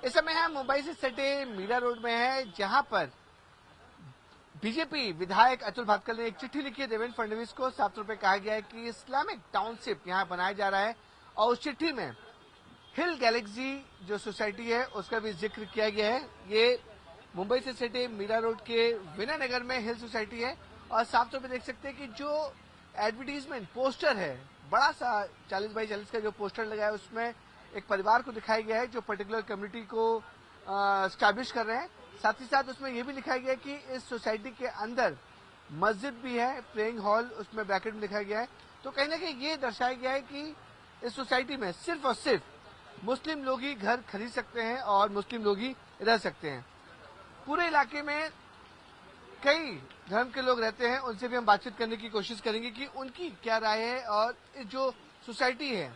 इस समय हम मुंबई से सटे मीरा रोड में है, जहां पर बीजेपी विधायक अतुल भातखल ने एक चिट्ठी लिखी है देवेंद्र फडणवीस को। साफ तौर पर कहा गया है कि इस्लामिक टाउनशिप यहां बनाया जा रहा है और उस चिट्ठी में हिल गैलेक्सी जो सोसाइटी है उसका भी जिक्र किया गया है। ये मुंबई से सटे मीरा रोड के विनय नगर में हिल सोसाइटी है और साफ तौर पर देख सकते हैं कि जो एडवर्टीजमेंट पोस्टर है, बड़ा सा 40 बाई 40 का जो पोस्टर लगा है, उसमें एक परिवार को दिखाया गया है जो पर्टिकुलर कम्युनिटी को स्टैब्लिश कर रहे हैं। साथ ही साथ उसमें यह भी लिखा गया है कि इस सोसाइटी के अंदर मस्जिद भी है, प्रेइंग हॉल उसमें ब्रैकेट में लिखा गया है। तो कहीं ना कहीं ये दर्शाया गया है कि इस सोसाइटी में सिर्फ और सिर्फ मुस्लिम लोग ही घर खरीद सकते हैं और मुस्लिम लोग ही रह सकते हैं। पूरे इलाके में कई धर्म के लोग रहते हैं, उनसे भी हम बातचीत करने की कोशिश करेंगे कि उनकी क्या राय है और जो सोसाइटी है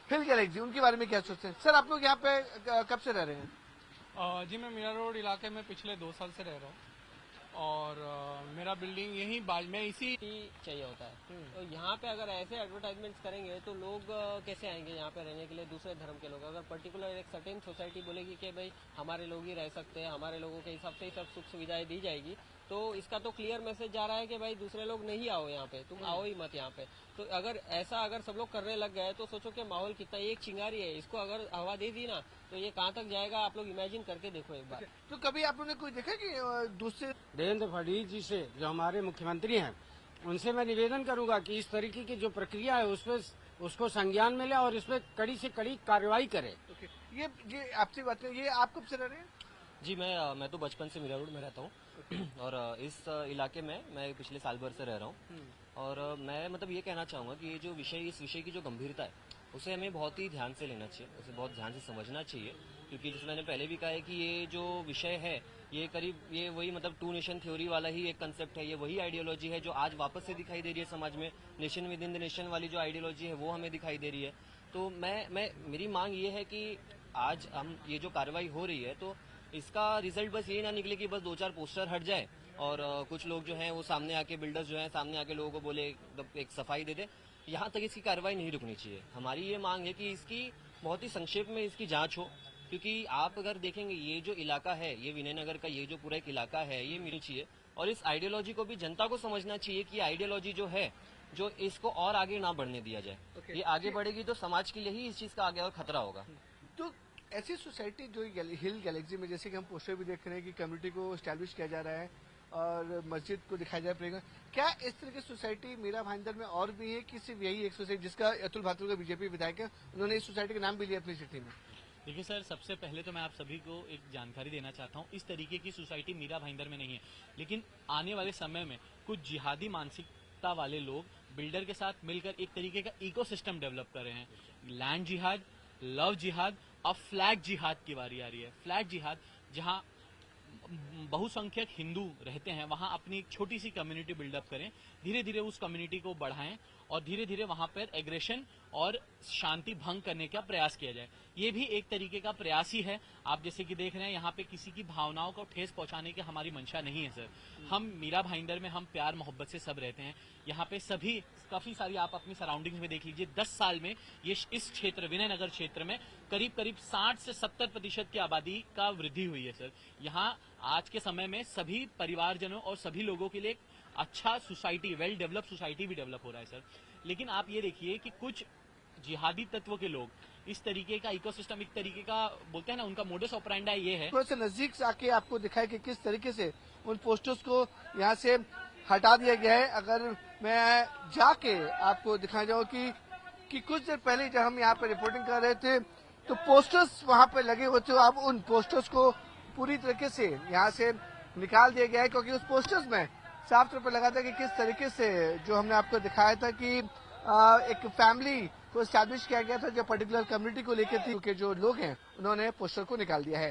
हिल गैलेक्सी उनके बारे में क्या सोचते हैं। सर, आप लोग यहाँ पे कब से रह रहे हैं? जी, मैं मीरा रोड इलाके में पिछले 2 साल से रह रहा हूँ और मेरा बिल्डिंग यहीं में इसी चाहिए होता है। तो यहाँ पे अगर ऐसे एडवर्टाइजमेंट्स करेंगे तो लोग कैसे आएंगे यहाँ पे रहने के लिए, दूसरे धर्म के लोग। अगर पर्टिकुलर एक सर्टेन सोसाइटी बोलेगी कि भाई हमारे लोग ही रह सकते हैं, हमारे लोगों के हिसाब से ही सब सुख सुविधाएं दी जाएगी, तो इसका तो क्लियर मैसेज जा रहा है कि भाई दूसरे लोग नहीं आओ यहाँ पे, तुम आओ ही मत यहाँ पे। तो अगर सब लोग करने लग गए तो सोचो कि माहौल कितना, एक चिंगारी है, इसको अगर हवा दे दी ना तो ये कहाँ तक जाएगा, आप लोग इमेजिन करके देखो एक बार। तो कभी आप लोगों ने कोई देखा कि दूसरे देवेंद्र फडणवीस जी से, जो हमारे मुख्यमंत्री हैं, उनसे मैं निवेदन करूंगा कि इस तरीके की जो प्रक्रिया है उसको संज्ञान में ले और इस पर कड़ी से कड़ी कार्रवाई करे। ये आपसे बात करें, ये आप कब से रह रहे हैं? जी, मैं तो बचपन से मीरा रोड में रहता हूँ और इस इलाके में मैं पिछले साल भर से रह रहा हूँ। और मैं मतलब ये कहना चाहूँगा कि इस विषय की जो गंभीरता है उसे हमें बहुत ही ध्यान से लेना चाहिए, उसे बहुत ध्यान से समझना चाहिए, क्योंकि जैसे मैंने पहले भी कहा है कि ये जो विषय है ये वही मतलब 2 नेशन थ्योरी वाला ही एक कंसेप्ट है। ये वही आइडियोलॉजी है जो आज वापस से दिखाई दे रही है समाज में। Nation with in the nation वाली जो आइडियोलॉजी है वो हमें दिखाई दे रही है। तो मेरी मांग ये है कि आज हम ये जो कार्रवाई हो रही है तो इसका रिजल्ट बस ये ना निकले कि बस 2-4 पोस्टर हट जाए और कुछ लोग जो हैं वो सामने आके, बिल्डर्स जो हैं सामने आके लोगों को बोले एक सफाई दे दे। यहाँ तक इसकी कार्रवाई नहीं रुकनी चाहिए। हमारी ये मांग है कि इसकी बहुत ही संक्षेप में इसकी जांच हो, क्योंकि आप अगर देखेंगे ये जो इलाका है, ये विनय नगर का ये जो पूरा एक इलाका है, ये मिलनी चाहिए। और इस आइडियोलॉजी को भी जनता को समझना चाहिए कि आइडियोलॉजी जो है जो इसको और आगे ना बढ़ने दिया जाए। ये आगे बढ़ेगी तो समाज के लिए ही इस चीज का आगे और खतरा होगा। तो ऐसी सोसाइटी जो हिल गैलेक्सी में, जैसे कि हम पोस्टर भी देख रहे हैं कि कम्युनिटी को स्टैब्लिश किया जा रहा है और मस्जिद को दिखाया जा रहा है, क्या इस तरह की सोसाइटी मीरा भाईंदर में और भी है कि सिर्फ यही एक सोसाइटी जिसका अतुल भातखल का बीजेपी विधायक है, उन्होंने इस सोसाइटी का नाम भी लिया अपनी चिट्ठी में? देखिए सर, सबसे पहले तो मैं आप सभी को एक जानकारी देना चाहता हूँ, इस तरीके की सोसाइटी मीरा भाईंदर में नहीं है, लेकिन आने वाले समय में कुछ जिहादी मानसिकता वाले लोग बिल्डर के साथ मिलकर एक तरीके का इकोसिस्टम डेवलप कर रहे हैं। लैंड जिहाद, लव जिहाद, अब फ्लैग जिहाद की बारी आ रही है। फ्लैग जिहाद, जहां बहुसंख्यक हिंदू रहते हैं वहां अपनी एक छोटी सी कम्युनिटी बिल्डअप करें, धीरे धीरे उस कम्युनिटी को बढ़ाएं और धीरे धीरे वहां पर एग्रेशन और शांति भंग करने का प्रयास किया जाए। ये भी एक तरीके का प्रयास ही है। आप जैसे कि देख रहे हैं यहाँ पे किसी की भावनाओं को ठेस पहुंचाने की हमारी मंशा नहीं है सर। हम मीरा भाईंदर में हम प्यार मोहब्बत से सब रहते हैं। यहाँ पे सभी काफी सारी, आप अपनी सराउंडिंग्स में देख लीजिए, 10 साल में ये इस क्षेत्र विनय नगर क्षेत्र में करीब 60 से 70% की आबादी का वृद्धि हुई है सर। यहाँ आज के समय में सभी परिवारजनों और सभी लोगों के लिए एक अच्छा सोसाइटी, वेल डेवलप सोसाइटी भी डेवलप हो रहा है सर। लेकिन आप ये देखिए कि कुछ जिहादी तत्व के लोग इस तरीके का इकोसिस्टम, एक तरीके का बोलते हैं ना, उनका मोडस ऑपरेंडी ये है। थोड़ा सा नजदीक से आके आपको दिखाया कि किस तरीके से उन पोस्टर्स को यहाँ से हटा दिया गया है। अगर मैं जाके आपको दिखा जाऊँ कि कुछ देर पहले जब हम यहाँ पे रिपोर्टिंग कर रहे थे तो पोस्टर्स वहाँ पे लगे हुए थे, अब उन पोस्टर्स को पूरी तरीके से यहाँ से निकाल दिया गया है, क्योंकि उस पोस्टर्स में साफ तौर पर लगा था कि किस तरीके से जो हमने आपको दिखाया था कि एक फैमिली को एस्टैब्लिश किया गया था जो पर्टिकुलर कम्युनिटी को लेकर थी, क्योंकि जो लोग हैं उन्होंने पोस्टर को निकाल दिया है।